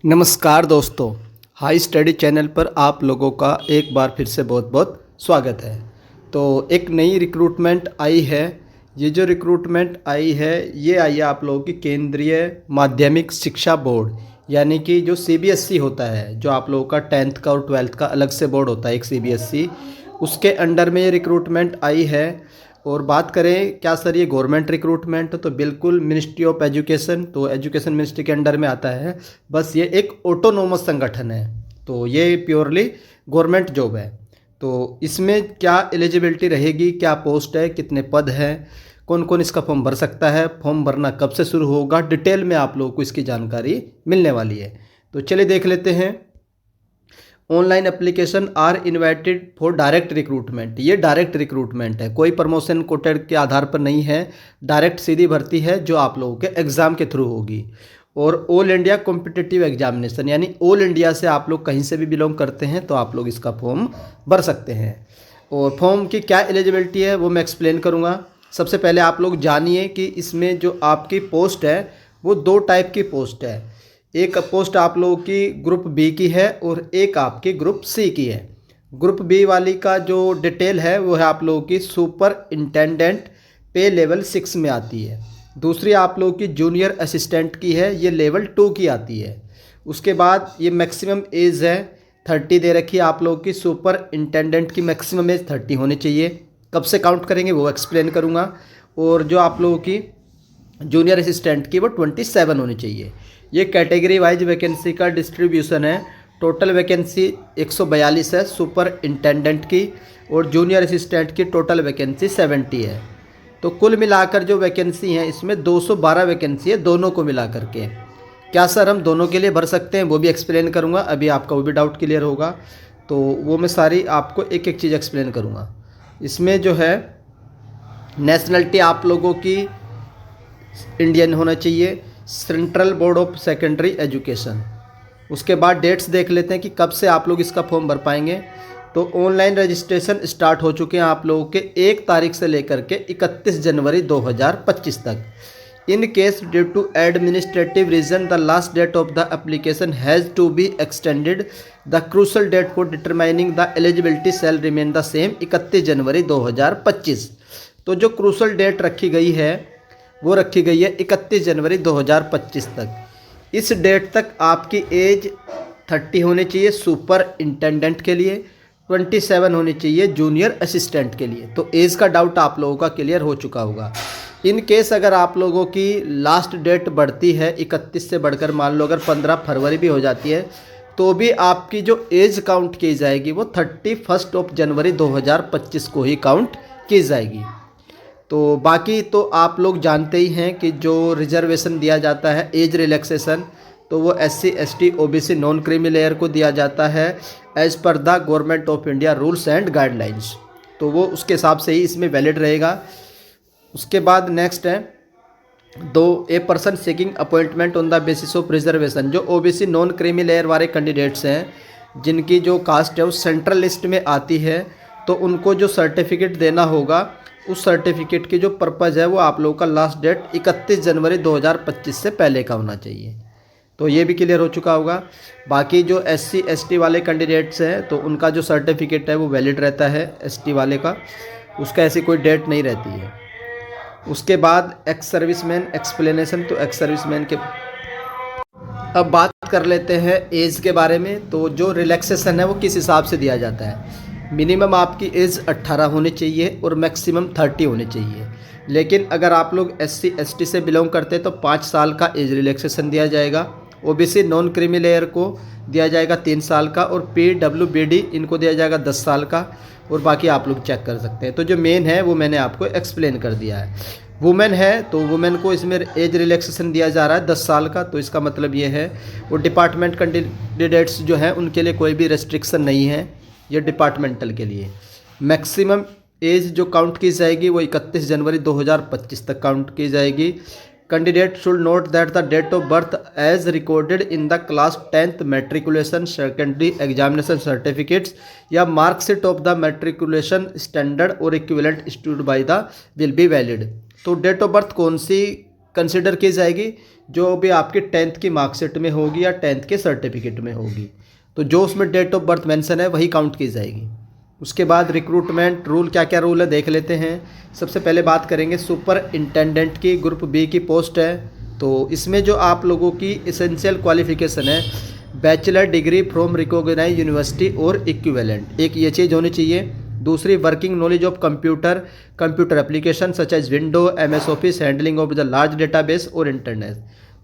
नमस्कार दोस्तों, high study channel पर आप लोगों का एक बार फिर से बहुत बहुत स्वागत है। तो एक नई रिक्रूटमेंट आई है। ये जो रिक्रूटमेंट आई है ये आई है आप लोगों की केंद्रीय माध्यमिक शिक्षा बोर्ड, यानी कि जो सीबीएसई होता है, जो आप लोगों का 10th का और 12th का अलग से बोर्ड होता है एक सीबीएसई, उसके अंडर में ये रिक्रूटमेंट आई है। और बात करें क्या सर ये गवर्नमेंट रिक्रूटमेंट, तो बिल्कुल मिनिस्ट्री ऑफ एजुकेशन, तो एजुकेशन मिनिस्ट्री के अंडर में आता है। बस ये एक ऑटोनोमस संगठन है, तो ये प्योरली गवर्नमेंट जॉब है। तो इसमें क्या एलिजिबिलिटी रहेगी, क्या पोस्ट है, कितने पद हैं, कौन कौन इसका फॉर्म भर सकता है, फॉर्म भरना कब से शुरू होगा, डिटेल में आप लोगों को इसकी जानकारी मिलने वाली है। तो चलिए देख लेते हैं। Online application are invited for direct recruitment. ये डायरेक्ट रिक्रूटमेंट है, कोई प्रमोशन कोटेड के आधार पर नहीं है, डायरेक्ट सीधी भर्ती है जो आप लोगों के एग्ज़ाम के थ्रू होगी। और ऑल इंडिया कॉम्पिटिटिव एग्जामिनेशन, यानी ऑल इंडिया से आप लोग कहीं से भी बिलोंग करते हैं तो आप लोग इसका फॉर्म भर सकते हैं। और फॉर्म की क्या एलिजिबिलिटी है वो मैं एक्सप्लेन करूँगा। सबसे पहले आप लोग जानिए कि इसमें जो आपकी पोस्ट है वो दो टाइप की पोस्ट है। एक पोस्ट आप लोगों की ग्रुप बी की है और एक आपकी ग्रुप सी की है। ग्रुप बी वाली का जो डिटेल है वो है आप लोगों की सुपर इंटेंडेंट, पे लेवल 6 में आती है। दूसरी आप लोगों की जूनियर असिस्टेंट की है, ये लेवल 2 की आती है। उसके बाद ये मैक्सिमम एज है 30 दे रखी है आप लोगों की। सुपर इंटेंडेंट की मैक्सिमम एज 30 होनी चाहिए। कब से काउंट करेंगे वो एक्सप्लेन करूँगा। और जो आप लोगों की जूनियर असिस्टेंट की वो 27 होनी चाहिए। ये कैटेगरी वाइज वैकेंसी का डिस्ट्रीब्यूशन है। टोटल वैकेंसी 142 है सुपर इंटेंडेंट की, और जूनियर असिस्टेंट की टोटल वैकेंसी 70 है। तो कुल मिलाकर जो वैकेंसी है इसमें 212 वैकेंसी है दोनों को मिला करके। क्या सर हम दोनों के लिए भर सकते हैं, वो भी एक्सप्लेन करूँगा। अभी आपका वो भी डाउट क्लियर होगा, तो वो मैं सारी आपको एक एक चीज़ एक्सप्लेन करूँगा। इसमें जो है नेशनलिटी आप लोगों की इंडियन होना चाहिए, central board of secondary education. उसके बाद डेट्स देख लेते हैं कि कब से आप लोग इसका फॉर्म भर पाएंगे। तो ऑनलाइन रजिस्ट्रेशन स्टार्ट हो चुके हैं आप लोगों के 1 तारीख से लेकर के 31 जनवरी 2025 तक। In case due to administrative reason the last date of the application has to be extended, the crucial date for determining the eligibility shall remain the same 31 जनवरी 2025। तो जो क्रूशल डेट रखी गई है वो रखी गई है 31 जनवरी 2025 तक। इस डेट तक आपकी एज 30 होनी चाहिए सुपर इंटेंडेंट के लिए, 27 होनी चाहिए जूनियर असिस्टेंट के लिए। तो एज का डाउट आप लोगों का क्लियर हो चुका होगा। इन केस अगर आप लोगों की लास्ट डेट बढ़ती है 31 से बढ़कर मान लो अगर 15 फरवरी भी हो जाती है, तो भी आपकी जो एज काउंट की जाएगी वो 31 जनवरी 2025 को ही काउंट की जाएगी। तो बाकी तो आप लोग जानते ही हैं कि जो रिजर्वेशन दिया जाता है एज रिलैक्सेशन, तो वो SC ST OBC non creamy layer को दिया जाता है as per the government of India rules and guidelines. तो वो उसके हिसाब से ही इसमें वैलिड रहेगा। उसके बाद नेक्स्ट है a person seeking appointment on the basis of reservation. जो OBC नॉन क्रीमी लेयर वाले कैंडिडेट्स हैं जिनकी जो कास्ट है वो सेंट्रल लिस्ट में आती है, तो उनको जो सर्टिफिकेट देना होगा उस सर्टिफिकेट की जो पर्पज़ है वो आप लोगों का लास्ट डेट 31 जनवरी 2025 से पहले का होना चाहिए। तो ये भी क्लियर हो चुका होगा। बाकी जो SC ST वाले कैंडिडेट्स हैं तो उनका जो सर्टिफिकेट है वो वैलिड रहता है, ST वाले का, उसका ऐसी कोई डेट नहीं रहती है। उसके बाद एक्स सर्विसमैन एक्सप्लेनेशन। तो एक्स सर्विसमैन के अब बात कर लेते हैं एज के बारे में। तो जो रिलैक्सेशन है वो किस हिसाब से दिया जाता है। मिनिमम आपकी एज 18 होनी चाहिए और मैक्सिमम 30 होनी चाहिए। लेकिन अगर आप लोग SC ST से बिलोंग करते हैं तो 5 साल का एज रिलैक्सेशन दिया जाएगा। OBC नॉन क्रीमी लेयर को दिया जाएगा 3 साल का, और PWBD इनको दिया जाएगा 10 साल का। और बाकी आप लोग चेक कर सकते हैं। तो जो मेन है वो मैंने आपको एक्सप्लेन कर दिया है। वुमेन है तो वुमेन को इसमें एज रिलैक्सेशन दिया जा रहा है 10 साल का। तो इसका मतलब ये है वो डिपार्टमेंट कैंडिडेट्स जो हैं उनके लिए कोई भी रेस्ट्रिक्शन नहीं है, ये डिपार्टमेंटल के लिए। मैक्सिमम एज जो काउंट की जाएगी वो 31 जनवरी 2025 तक काउंट की जाएगी। Candidate should note that the date of birth as recorded in the class 10th matriculation secondary examination certificates या marksheet of the matriculation standard और equivalent issued by the will be valid. तो date of birth कौन सी consider की जाएगी जो भी आपकी 10th की मार्कशीट में होगी या 10th के सर्टिफिकेट में होगी। तो जो उसमें डेट ऑफ बर्थ मेंशन है वही काउंट की जाएगी। उसके बाद रिक्रूटमेंट रूल, क्या क्या रूल है देख लेते हैं। सबसे पहले बात करेंगे सुपर इंटेंडेंट की, ग्रुप बी की पोस्ट है। तो इसमें जो आप लोगों की एसेंशियल क्वालिफिकेशन है, bachelor degree from recognised university और इक्विवेलेंट, एक ये चीज़ होनी चाहिए। दूसरी, working knowledge of computer application such as window, MS office, handling of the large database और इंटरनेट।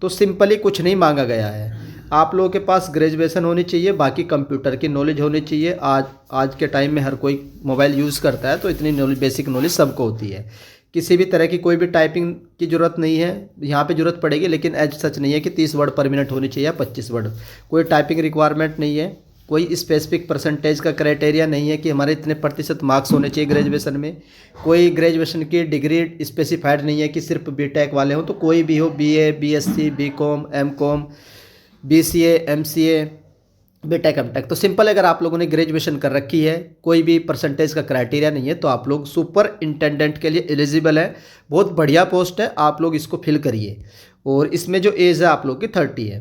तो सिंपली कुछ नहीं मांगा गया है, आप लोगों के पास ग्रेजुएशन होनी चाहिए, बाकी कंप्यूटर की नॉलेज होनी चाहिए। आज के टाइम में हर कोई मोबाइल यूज़ करता है, तो इतनी नॉलेज, बेसिक नॉलेज सबको होती है। किसी भी तरह की कोई भी टाइपिंग की ज़रूरत नहीं है, यहाँ पे ज़रूरत पड़ेगी, लेकिन एज सच नहीं है कि 30 वर्ड पर मिनट होनी चाहिए या 25 वर्ड, कोई टाइपिंग रिक्वायरमेंट नहीं है। कोई स्पेसिफिक परसेंटेज का क्राइटेरिया नहीं है कि हमारे इतने प्रतिशत मार्क्स होने चाहिए ग्रेजुएशन में। कोई ग्रेजुएशन की डिग्री स्पेसिफाइड नहीं है कि सिर्फ बीटेक वाले हों, तो कोई भी हो, BA, BSc, BCom, MCom, BCA, MCA, BTech, MTech. तो सिंपल, अगर आप लोगों ने ग्रेजुएशन कर रखी है, कोई भी परसेंटेज का क्राइटेरिया नहीं है, तो आप लोग सुपर इंटेंडेंट के लिए एलिजिबल है। बहुत बढ़िया पोस्ट है, आप लोग इसको फिल करिए। और इसमें जो एज है आप लोग की 30 है।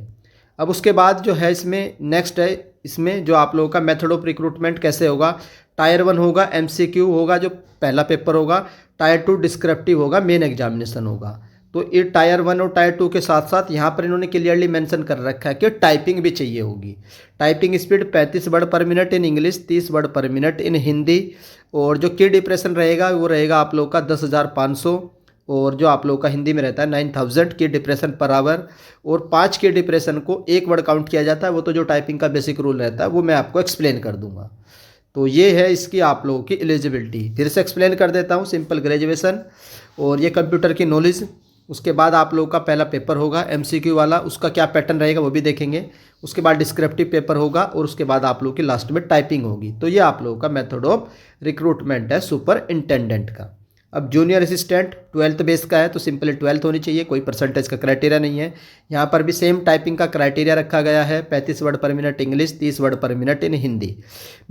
अब उसके बाद जो है इसमें नेक्स्ट है, इसमें जो आप लोगों का मेथड ऑफ रिक्रूटमेंट कैसे होगा। टायर 1 होगा, MCQ होगा जो पहला पेपर होगा, टायर 2 डिस्क्रिप्टिव होगा, मेन एग्जामिनेशन होगा। तो ये टायर 1 और टायर 2 के साथ साथ यहाँ पर इन्होंने क्लियरली मेंशन कर रखा है कि टाइपिंग भी चाहिए होगी। टाइपिंग स्पीड 35 वर्ड पर मिनट इन इंग्लिश, 30 वर्ड पर मिनट इन हिंदी। और जो की डिप्रेशन रहेगा वो रहेगा आप लोग का 10,500, और जो आप लोग का हिंदी में रहता है 9,000 की डिप्रेशन पर आवर। और 5 के डिप्रेशन को एक वर्ड काउंट किया जाता है, वो तो जो टाइपिंग का बेसिक रूल रहता है वो मैं आपको एक्सप्लेन कर दूंगा। तो ये है इसकी आप लोगों की एलिजिबिलिटी। फिर से एक्सप्लेन कर देता हूँ, सिंपल ग्रेजुएशन और ये कंप्यूटर की नॉलेज। उसके बाद आप लोगों का पहला पेपर होगा MCQ वाला, उसका क्या पैटर्न रहेगा वो भी देखेंगे। उसके बाद डिस्क्रिप्टिव पेपर होगा और उसके बाद आप लोगों की लास्ट में टाइपिंग होगी। तो ये आप लोगों का मेथड ऑफ रिक्रूटमेंट है सुपर इंटेंडेंट का। अब जूनियर असिस्टेंट 12th बेस का है, तो सिंपली 12th होनी चाहिए, कोई परसेंटेज का क्राइटेरिया नहीं है। यहाँ पर भी सेम टाइपिंग का क्राइटेरिया रखा गया है, 35 वर्ड पर मिनट इंग्लिश, 30 वर्ड पर minute in Hindi.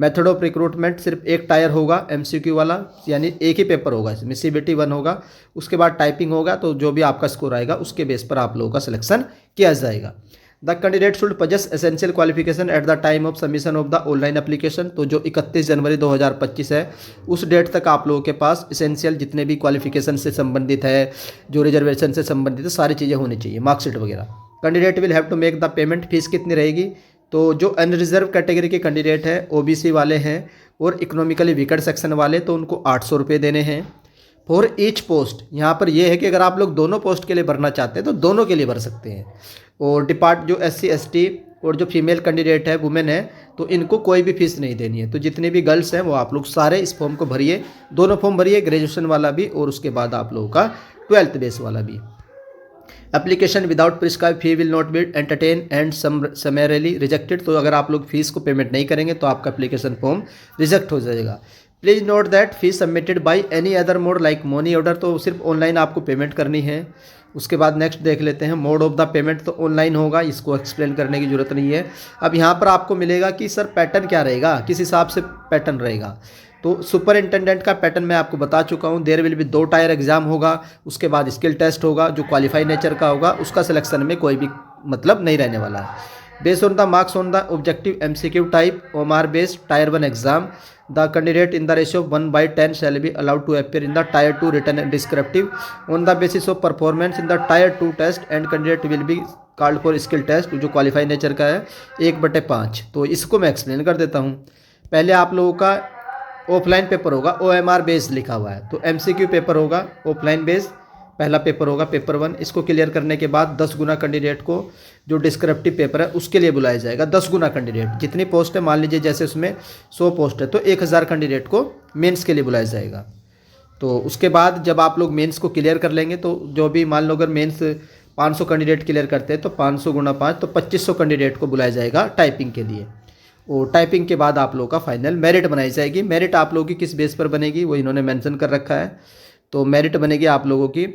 Method of recruitment सिर्फ एक टायर होगा MCQ वाला, यानी एक ही पेपर होगा, इसमें CBT 1 होगा। उसके बाद टाइपिंग होगा, तो जो भी आपका स्कोर आएगा उसके बेस पर आप लोगों का सिलेक्शन किया जाएगा। The candidate should possess essential qualification at the time of submission of the online application. तो जो 31 जनवरी 2025 है उस डेट तक आप लोगों के पास एसेंशियल जितने भी क्वालिफिकेशन से संबंधित है, जो रिजर्वेशन से संबंधित है, सारी चीज़ें होनी चाहिए, मार्कशीट वगैरह। Candidate will have to make the payment. Fees कितनी रहेगी, तो जो अनरिजर्व कैटेगरी के कैंडिडेट हैं, OBC वाले हैं और इकोनॉमिकली वीकर सेक्शन वाले, तो उनको 800 रुपये देने हैं फॉर ईच पोस्ट। यहाँ पर यह है कि अगर आप लोग दोनों पोस्ट के लिए भरना चाहते हैं तो दोनों के लिए भर सकते हैं। और जो SC ST और जो फीमेल कैंडिडेट है, वुमेन है, तो इनको कोई भी फीस नहीं देनी है। तो जितने भी गर्ल्स हैं वो आप लोग सारे इस फॉर्म को भरिए, दोनों फॉर्म भरिए, ग्रेजुएशन वाला भी और उसके बाद आप लोगों का 12th बेस वाला भी। Application without prescribe fee will not be entertain and समरली rejected. तो अगर आप लोग फीस को पेमेंट नहीं करेंगे तो आपका एप्लीकेशन फॉर्म रिजेक्ट हो जाएगा। Please note that fees submitted by any other mode like money order. तो सिर्फ ऑनलाइन आपको पेमेंट करनी है। उसके बाद नेक्स्ट देख लेते हैं, मोड ऑफ द पेमेंट तो ऑनलाइन होगा, इसको एक्सप्लेन करने की जरूरत नहीं है। अब यहाँ पर आपको मिलेगा कि सर पैटर्न क्या रहेगा, किस हिसाब से पैटर्न रहेगा। तो सुपर इंटेंडेंट का पैटर्न मैं आपको बता चुका हूँ। देयर विल भी 2 टायर एग्जाम होगा, उसके बाद स्किल टेस्ट होगा जो क्वालिफाई नेचर का होगा, उसका सिलेक्शन में कोई भी मतलब नहीं रहने वाला है। Based on the marks on the objective MCQ type OMR based tyre 1 exam, the candidate in the ratio of 1/10 shall be allowed to appear in the tier 2 written and descriptive on the basis of performance in the tier 2 test and candidate will be called for skill test जो qualify nature का है 1/5। तो इसको मैं explain कर देता हूँ। पहले आप लोगों का ऑफलाइन पेपर होगा, OMR बेस्ड लिखा हुआ है, तो MCQ पेपर होगा ऑफलाइन बेस्ड, पहला पेपर होगा पेपर 1। इसको क्लियर करने के बाद 10 गुना कैंडिडेट को जो डिस्क्रिप्टिव पेपर है उसके लिए बुलाया जाएगा। 10 गुना कैंडिडेट, जितनी पोस्ट है मान लीजिए जैसे उसमें 100 पोस्ट है तो 1000 कैंडिडेट को मेंस के लिए बुलाया जाएगा। तो उसके बाद जब आप लोग मेंस को क्लियर कर लेंगे तो जो भी मान लो अगर मेंस 500 कैंडिडेट क्लियर करते हैं तो 500 गुना 5 तो 2500 कैंडिडेट को बुलाया जाएगा टाइपिंग के लिए। और टाइपिंग के बाद आप लोगों का फाइनल मेरिट बनाई जाएगी। मेरिट आप लोगों की किस बेस पर बनेगी वो इन्होंने मेंशन कर रखा है। तो मेरिट बनेगी आप लोगों की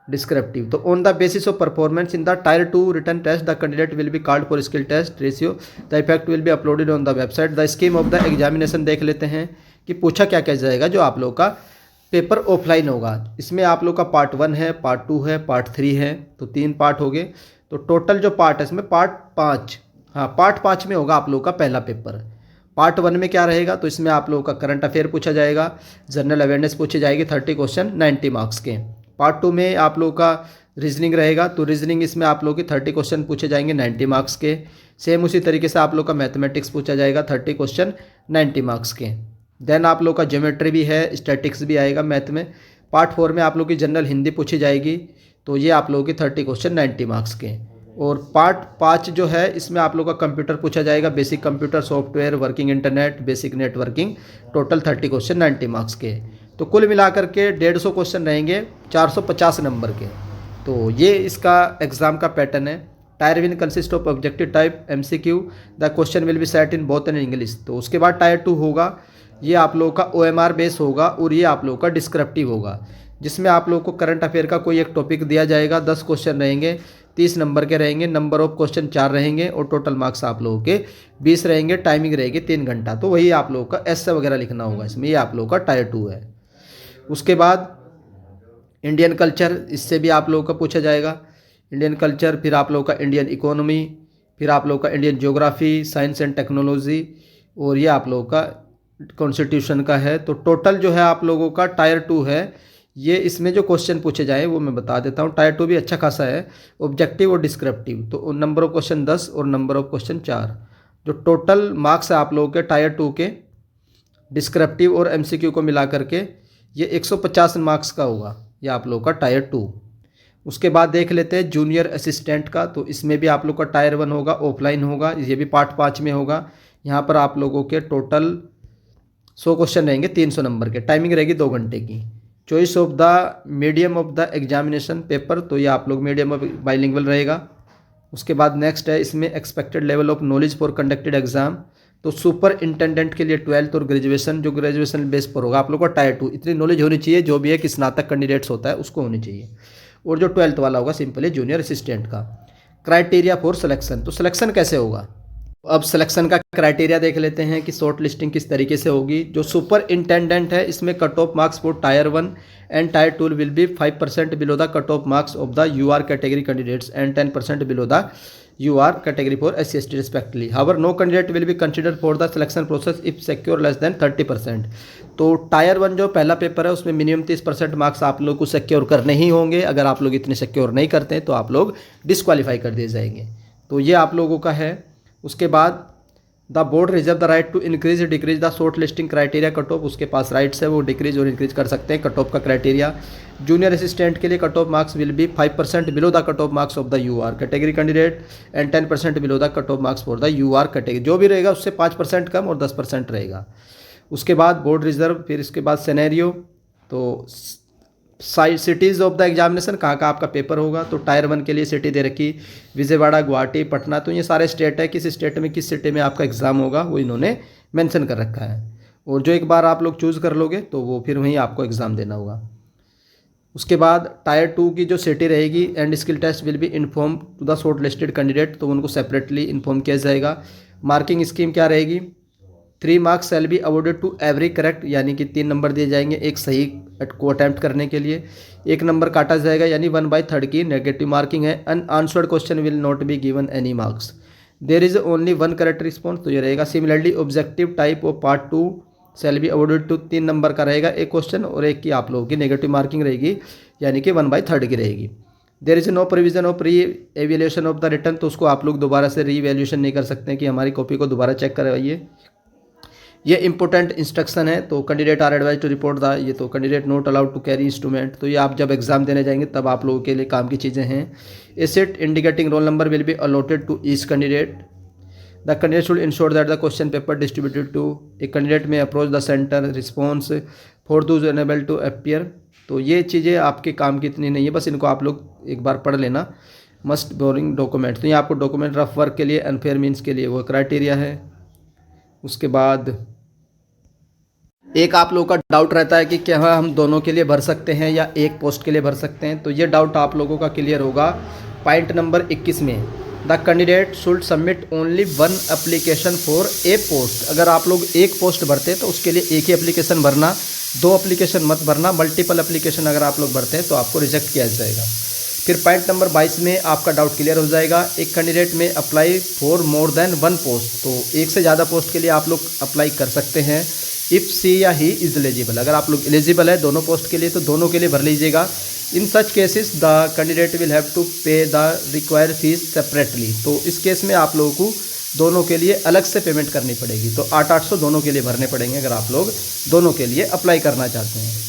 डिस्क्रिप्टिव। तो on the basis of performance in the tier 2 written test the candidate will be called for skill test ratio, the effect will be uploaded on the website. The scheme of the examination देख लेते हैं कि पूछा क्या क्या जाएगा। जो आप लोग का पेपर ऑफलाइन होगा। इसमें आप लोग का पार्ट 1 है, पार्ट 2 है, पार्ट 3 है, तो 3 पार्ट हो गए। तो टोटल जो पार्ट है इसमें पार्ट 5, हाँ पार्ट 5 में होगा आप लोग का पहला पेपर। पार्ट 1 में क्या रहेगा, तो इसमें आप लोगों का करंट अफेयर पूछा जाएगा, जनरल अवेयरनेस पूछी जाएगी 30 क्वेश्चन 90 मार्क्स के। पार्ट 2 में आप लोगों का रीजनिंग रहेगा, तो रीजनिंग इसमें आप लोगों के 30 क्वेश्चन पूछे जाएंगे 90 मार्क्स के। सेम उसी तरीके से आप लोग का मैथमेटिक्स पूछा जाएगा 30 क्वेश्चन 90 मार्क्स के। देन आप लोग का ज्योमेट्री भी है, स्टैटिक्स भी आएगा मैथ में। पार्ट 4 में आप लोग की जनरल हिंदी पूछी जाएगी, तो ये आप लोगों की 30 क्वेश्चन 90 मार्क्स के। और पार्ट 5 जो है इसमें आप लोग का कंप्यूटर पूछा जाएगा, basic computer software, working internet, basic networking, total 30 question 90 marks के। तो कुल मिलाकर के 150 क्वेश्चन रहेंगे 450 नंबर के। तो ये इसका एग्ज़ाम का पैटर्न है। Tyre 1 consist of objective type MCQ, the question will be set in both in English. तो उसके बाद टायर 2 होगा, ये आप लोगों का OMR बेस होगा और ये आप लोगों का डिस्क्रिप्टिव होगा, जिसमें आप लोगों को करंट अफेयर का कोई एक टॉपिक दिया जाएगा। 10 क्वेश्चन रहेंगे, 30 नंबर के रहेंगे, नंबर ऑफ क्वेश्चन 4 रहेंगे और टोटल मार्क्स आप लोगों के 20 रहेंगे। टाइमिंग रहेगी 3 घंटा। तो वही आप लोगों का ऐसे वगैरह लिखना होगा इसमें। ये आप लोगों का टायर 2 है। उसके बाद इंडियन कल्चर, इससे भी आप लोगों का पूछा जाएगा इंडियन कल्चर, फिर आप लोगों का इंडियन इकोनॉमी, फिर आप लोगों का Indian geography, science and technology, और ये आप लोगों का कॉन्स्टिट्यूशन का है। तो टोटल जो है आप लोगों का टायर 2 है। ये इसमें जो क्वेश्चन पूछे जाए वो मैं बता देता हूँ। टायर 2 भी अच्छा खासा है, ऑब्जेक्टिव और डिस्क्रिप्टिव। तो नंबर ऑफ क्वेश्चन 10 और नंबर ऑफ क्वेश्चन 4। जो टोटल मार्क्स है आप लोगों के टायर 2 के डिस्क्रिप्टिव और MCQ को मिला करके ये 150 मार्क्स का होगा, ये आप लोगों का टायर 2। उसके बाद देख लेते हैं जूनियर असिस्टेंट का। तो इसमें भी आप लोग का टायर 1 होगा, ऑफलाइन होगा, ये भी पार्ट 5 में होगा। यहाँ पर आप लोगों के टोटल 100 क्वेश्चन रहेंगे 300 नंबर के। टाइमिंग रहेगी 2 घंटे की। Choice of the medium of the examination paper, तो ये आप लोग मीडियम ऑफ बाइलिंगुअल रहेगा। उसके बाद नेक्स्ट है इसमें expected level of knowledge for conducted exam. तो सुपर इंटेंडेंट के लिए 12th और ग्रेजुएशन, जो ग्रेजुएशन बेस पर होगा आप लोग का टायर 2। इतनी नॉलेज होनी चाहिए, जो भी है कि स्नातक कैंडिडेट्स होता है उसको होनी चाहिए। और जो 12th वाला होगा सिंपली जूनियर असिस्टेंट का। क्राइटेरिया फॉर सिलेक्शन, तो सिलेक्शन कैसे होगा। अब सिलेक्शन का क्राइटेरिया देख लेते हैं कि शॉर्ट लिस्टिंग किस तरीके से होगी। जो सुपर इंटेंडेंट है इसमें cut off marks for tier 1 and tier 2 will be 5% below the cut off marks of the UR category candidates and 10% below the UR category for SC/ST respectively. However no candidate will be considered for the selection process if secure less than 30%। तो tyre 1 जो पहला paper है उसमें minimum 30% marks आप लोग को secure करने ही होंगे। अगर आप लोग इतने सिक्योर नहीं करते हैं तो आप लोग डिस्क्वालीफाई कर दिए जाएंगे। तो ये आप लोगों का है। उसके बाद the board reserve the right to increase decrease the short listing criteria cut off, उसके पास राइट्स है, वो डिक्रीज और इंक्रीज कर सकते हैं कट ऑफ का क्राइटेरिया। जूनियर असिस्टेंट के लिए cut off marks will be 5% below the cut off marks of the UR category candidate and 10% below the cut off marks for the UR category. जो भी रहेगा उससे 5% कम और 10% रहेगा। उसके बाद बोर्ड रिजर्व, फिर इसके बाद सिनेरियो। तो सिटीज़ ऑफ द एग्जामिनेशन, कहाँ का आपका पेपर होगा। तो टायर 1 के लिए सिटी दे रखी विजयवाड़ा, गुवाहाटी, पटना। तो ये सारे स्टेट है, किस स्टेट में किस सिटी में आपका एग्ज़ाम होगा वो इन्होंने मेंशन कर रखा है। और जो एक बार आप लोग चूज़ कर लोगे तो वो फिर वहीं आपको एग्ज़ाम देना होगा। उसके बाद टायर 2 की जो सिटी रहेगी and skill test will be inform to the short listed candidate, तो उनको सेपरेटली इन्फॉर्म किया जाएगा। मार्किंग स्कीम क्या रहेगी, 3 marks shall be awarded to every correct, यानी कि 3 नंबर दिए जाएंगे एक सही को अटैम्प्ट करने के लिए। 1 नंबर काटा जाएगा, यानी 1/3 की नेगेटिव मार्किंग है। Unanswered question will not be given any marks. There is only 1 correct response, तो ये रहेगा। Similarly objective type of part 2 shall be awarded to 3 number का रहेगा एक क्वेश्चन, और एक की आप लोगों की नेगेटिव मार्किंग रहेगी, यानी कि 1/3 की रहेगी। There is no provision of reevaluation of the return, तो उसको आप लोग दोबारा से री एवेल्यूशन नहीं कर सकते हैं कि हमारी कॉपी को दोबारा चेक करवाइए। ये इंपॉर्टेंट इंस्ट्रक्शन है। तो candidate are advise to report the, ये तो candidate not allowed to carry instrument, तो ये आप जब एग्जाम देने जाएंगे तब आप लोगों के लिए काम की चीज़ें हैं। A set indicating roll number will be allotted to each candidate. The candidate should ensure that the question paper distributed to a candidate may approach the centre response for those unable to appear. तो ये चीज़ें आपके काम की इतनी नहीं है, बस इनको आप लोग एक बार पढ़ लेना। मस्ट बोरिंग डॉक्यूमेंट, तो ये आपको डॉक्यूमेंट रफ वर्क के लिए, अनफेयर मीन्स के लिए वो क्राइटेरिया है। उसके बाद एक आप लोगों का डाउट रहता है कि क्या हम दोनों के लिए भर सकते हैं या एक पोस्ट के लिए भर सकते हैं, तो ये डाउट आप लोगों का क्लियर होगा पॉइंट नंबर 21 में। The candidate should submit only 1 application for a post. अगर आप लोग एक पोस्ट भरते हैं तो उसके लिए एक ही एप्लीकेशन भरना, 2 एप्लीकेशन मत भरना, मल्टीपल एप्लीकेशन अगर आप लोग भरते हैं तो आपको रिजेक्ट किया जाएगा। फिर पॉइंट नंबर 22 में आपका डाउट क्लियर हो जाएगा। एक कैंडिडेट में apply for more than 1 post, तो एक से ज़्यादा पोस्ट के लिए आप लोग अप्लाई कर सकते हैं। इफ़ सी या ही इज़ एलिजिबल, अगर आप लोग एलिजिबल है दोनों पोस्ट के लिए तो दोनों के लिए भर लीजिएगा। In such cases the candidate will have to pay the required fees separately, तो इस केस में आप लोगों को दोनों के लिए अलग से पेमेंट करनी पड़ेगी। तो 800 दोनों के लिए भरने पड़ेंगे अगर आप लोग दोनों के लिए अप्लाई करना चाहते हैं।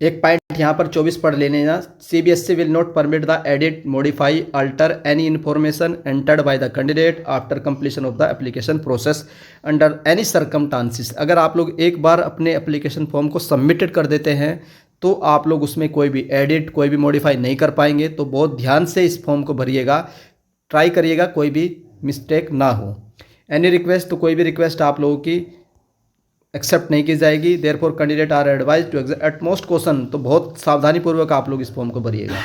एक पॉइंट यहाँ पर 24 पढ़ लेने ना, CBSE will not permit the edit, modify, alter any information entered by the candidate after completion of the application process under any circumstances. अगर आप लोग एक बार अपने एप्लीकेशन फॉर्म को सबमिटेड कर देते हैं तो आप लोग उसमें कोई भी एडिट कोई भी मॉडिफाई नहीं कर पाएंगे। तो बहुत ध्यान से इस फॉर्म को भरिएगा, ट्राई करिएगा कोई भी मिस्टेक ना हो। एनी रिक्वेस्ट, तो कोई भी रिक्वेस्ट आप लोगों की एक्सेप्ट नहीं की जाएगी। Therefore candidate are advise to utmost question, तो बहुत सावधानी पूर्वक आप लोग इस फॉर्म को भरिएगा।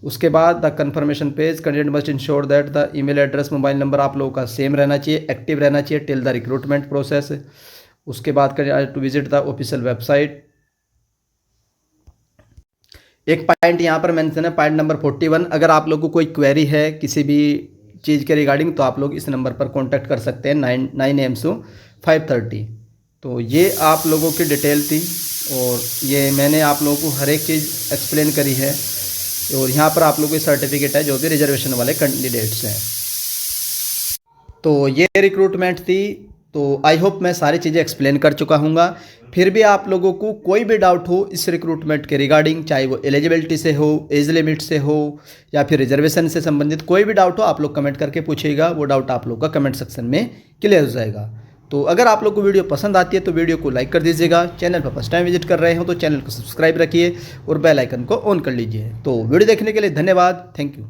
उसके बाद the confirmation page, candidate must ensure that the email address mobile number आप लोगों का सेम रहना चाहिए, एक्टिव रहना चाहिए टिल द रिक्रूटमेंट प्रोसेस। उसके बाद candidate to visit the official website. एक पॉइंट यहाँ पर मेंशन है, पॉइंट नंबर 41, अगर आप लोगों को कोई क्वेरी है किसी भी चीज़ के रिगार्डिंग तो आप लोग इस नंबर पर कॉन्टैक्ट कर सकते हैं 9 AM से 5:30। तो ये आप लोगों की डिटेल थी और ये मैंने आप लोगों को हर एक चीज़ एक्सप्लेन करी है। और यहाँ पर आप लोगों की सर्टिफिकेट है जो भी रिजर्वेशन वाले कैंडिडेट्स हैं। तो ये रिक्रूटमेंट थी। तो आई होप मैं सारी चीज़ें एक्सप्लेन कर चुका हूँगा। फिर भी आप लोगों को कोई भी डाउट हो इस रिक्रूटमेंट के रिगार्डिंग, चाहे वो एलिजिबिलिटी से हो, एज लिमिट से हो या फिर रिजर्वेशन से संबंधित कोई भी डाउट हो, आप लोग कमेंट करके पूछिएगा। वो डाउट आप लोग का कमेंट सेक्शन में क्लियर हो जाएगा। तो अगर आप लोग को वीडियो पसंद आती है तो वीडियो को लाइक कर दीजिएगा। चैनल पर फर्स्ट टाइम विजिट कर रहे हो तो चैनल को सब्सक्राइब रखिए और बेल आइकन को ऑन कर लीजिए। तो वीडियो देखने के लिए धन्यवाद। Thank you.